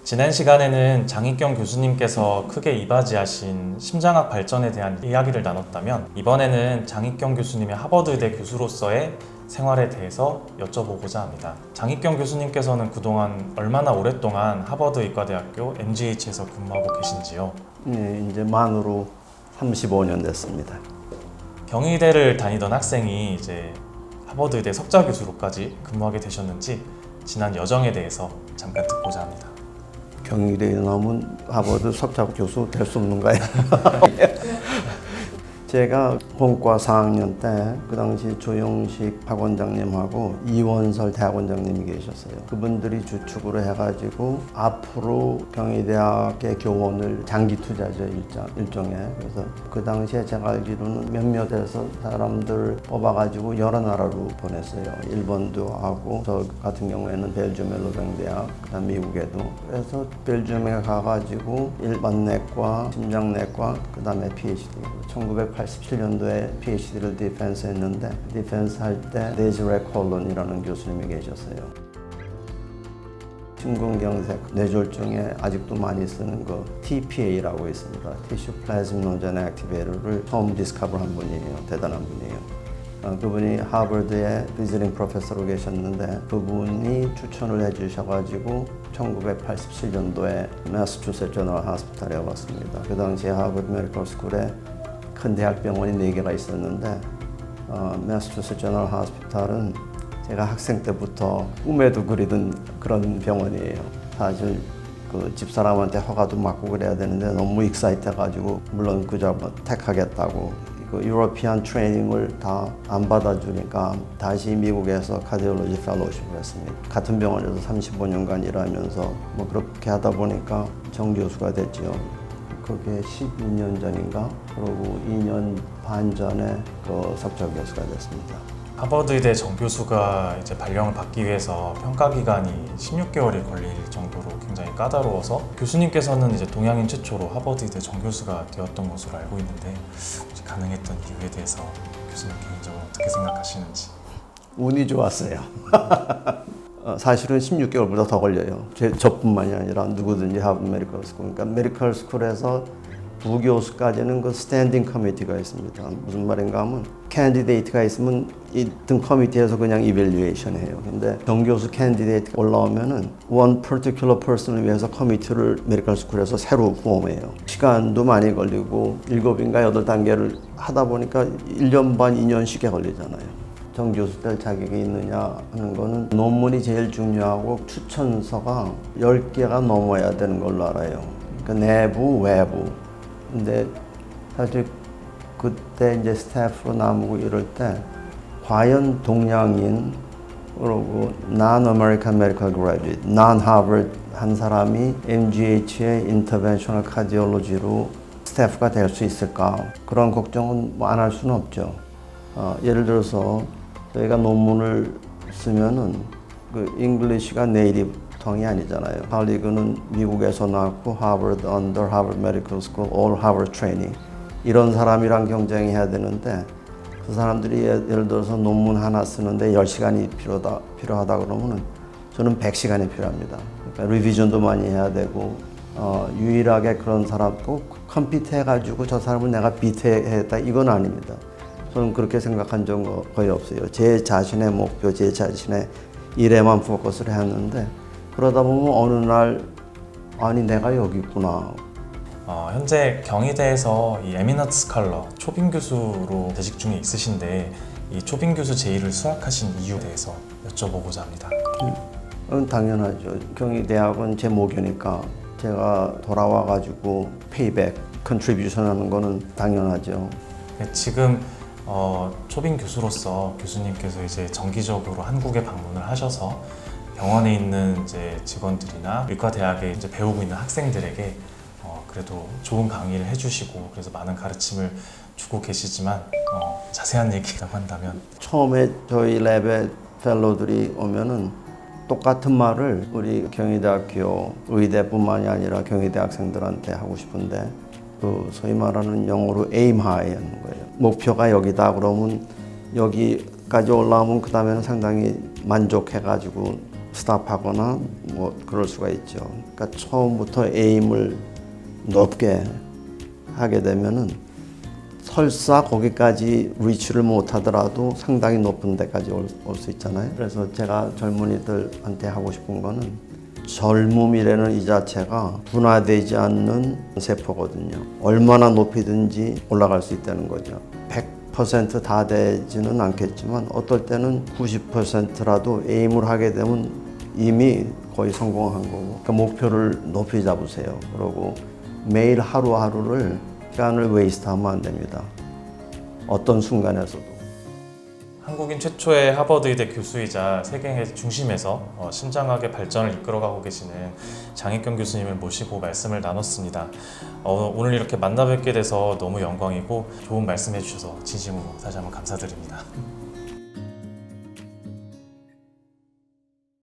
지난 시간에는 장익경 교수님께서 크게 이바지하신 심장학 발전에 대한 이야기를 나눴다면, 이번에는 장익경 교수님의 하버드의대 교수로서의 생활에 대해서 여쭤보고자 합니다. 장익경 교수님께서는 그동안 얼마나 오랫동안 하버드 의과대학교 MGH에서 근무하고 계신지요? 네, 이제 만으로 35년 됐습니다. 경희대를 다니던 학생이 이제 하버드 의대 석좌 교수로까지 근무하게 되셨는지 지난 여정에 대해서 잠깐 듣고자 합니다. 경희대에 나오면 하버드 석좌 교수 될 수 없는가요? 제가 본과 4학년 때 그 당시 조영식 학원장님하고 이원설 대학원장님이 계셨어요. 그분들이 주축으로 해가지고 앞으로 경희대학의 교원을 장기 투자죠, 일종의. 그래서 그 당시에 제가 알기로는 몇몇에서 사람들 뽑아가지고 여러 나라로 보냈어요. 일본도 하고 저 같은 경우에는 벨기움의 로뱅대학, 그다음 미국에도. 그래서 벨기움에 가가지고 일반내과, 심장내과, 그다음에 PhD. 1987년도에 PhD를 디펜스 했는데 디펜스 할 때 데즈레 콜론이라는 교수님이 계셨어요. 심근경색 뇌졸중에 아직도 많이 쓰는 거 TPA라고 있습니다. Tissue Plasminogen Activator를 처음 디스커버 한 분이에요. 대단한 분이에요. 그분이 하버드에 비지팅 프로페서로 계셨는데 그분이 추천을 해주셔가지고 1987년도에 매사추세츠 제너럴 호스피탈에 왔습니다. 그 당시에 하버드 메디컬 스쿨에 큰 대학병원이 4개가 있었는데 매사추세츠 제너럴 호스피탈은 제가 학생 때부터 꿈에도 그리던 그런 병원이에요. 사실 그 집사람한테 허가도 맡고 그래야 되는데 너무 익사이트해가지고 물론 그저 택하겠다고 그 유러피안 트레이닝을 다 안 받아주니까 다시 미국에서 카디올로지 펠로우십을 했습니다. 같은 병원에서 35년간 일하면서 뭐 그렇게 하다 보니까 정교수가 됐죠. 그게 12년 전인가? 그러고 2년 반 전에 그 석좌 교수가 됐습니다. 하버드 의대 정교수가 이제 발령을 받기 위해서 평가 기간이 16개월이 걸릴 정도로 굉장히 까다로워서 교수님께서는 이제 동양인 최초로 하버드 의대 정교수가 되었던 것으로 알고 있는데 혹시 가능했던 이유에 대해서 교수님 개인적으로 어떻게 생각하시는지? 운이 좋았어요. 사실은 16개월보다 더 걸려요. 저뿐만이 아니라 누구든지 하버드 메디컬 스쿨. 그러니까 메디컬 스쿨에서 부교수까지는 그 스탠딩 커미티가 있습니다. 무슨 말인가 하면 캔디데이트가 있으면 등 커미티에서 그냥 이밸류에이션 해요. 근데 정교수 캔디데이트가 올라오면은 one particular person을 위해서 커미티를 메디컬 스쿨에서 새로 포함해요. 시간도 많이 걸리고 7인가 8단계를 하다 보니까 1년 반, 2년씩에 걸리잖아요. 정교수 될 자격이 있느냐 하는 거는 논문이 제일 중요하고 추천서가 10개가 넘어야 되는 걸로 알아요. 그러니까 내부, 외부. 근데 사실 그때 이제 스태프로 나오고 이럴 때 과연 동양인 그리고 non-American medical graduate, non-Harvard 한 사람이 MGH의 interventional cardiology로 스태프가 될 수 있을까? 그런 걱정은 뭐 안 할 수는 없죠. 예를 들어서 저희가 논문을 쓰면은 그 잉글리시가 네이티브 이 아니잖아요. 할리그는 미국에서 나왔고 하버드 언더 하버드 메디컬 스쿨 올 하버드 트레이닝 이런 사람이랑 경쟁해야 되는데 그 사람들이 예를 들어서 논문 하나 쓰는데 10시간이 필요하다 그러면은 저는 100시간이 필요합니다. 그러니까 리비전도 많이 해야 되고 유일하게 그런 사람 꼭 컴피트 해가지고 저 사람은 내가 비트했다 이건 아닙니다. 저는 그렇게 생각한 적 거의 없어요. 제 자신의 목표, 제 자신의 일에만 포커스를 했는데 그러다 보면 어느 날 아니 내가 여기 있구나. 현재 경희대에서 이 에미넌트 스칼러 초빙 교수로 재직 중에 있으신데 이 초빙 교수 제의를 수락하신 이유에 대해서 여쭤보고자 합니다. 당연하죠. 경희대학은 제 모교니까 제가 돌아와가지고 페이백, 컨트리뷰션 하는 거는 당연하죠. 지금 초빙 교수로서 교수님께서 이제 정기적으로 한국에 방문을 하셔서 병원에 있는 이제 직원들이나 의과대학에 이제 배우고 있는 학생들에게 그래도 좋은 강의를 해주시고 그래서 많은 가르침을 주고 계시지만 자세한 얘기라고 한다면 처음에 저희 랩에 펠로들이 오면은 똑같은 말을 우리 경희대학교 의대뿐만이 아니라 경희대 학생들한테 하고 싶은데 그 소위 말하는 영어로 aim high 하는 거예요. 목표가 여기다 그러면 여기까지 올라오면 그 다음에는 상당히 만족해가지고 스탑하거나 뭐 그럴 수가 있죠. 그러니까 처음부터 에임을 높게 하게 되면은 설사 거기까지 리치를 못 하더라도 상당히 높은 데까지 올 수 있잖아요. 그래서 제가 젊은이들한테 하고 싶은 거는 젊음이라는 이 자체가 분화되지 않는 세포거든요. 얼마나 높이든지 올라갈 수 있다는 거죠. 100%다 되지는 않겠지만 어떨 때는 90%라도 에임을 하게 되면 이미 거의 성공한 거고, 그러니까 목표를 높이 잡으세요. 그리고 매일 하루하루를 시간을 웨이스트하면 안 됩니다. 어떤 순간에서도. 한국인 최초의 하버드 의대 교수이자 세계의 중심에서 신장학의 발전을 이끌어가고 계시는 장익경 교수님을 모시고 말씀을 나눴습니다. 오늘 이렇게 만나 뵙게 돼서 너무 영광이고 좋은 말씀 해주셔서 진심으로 다시 한번 감사드립니다.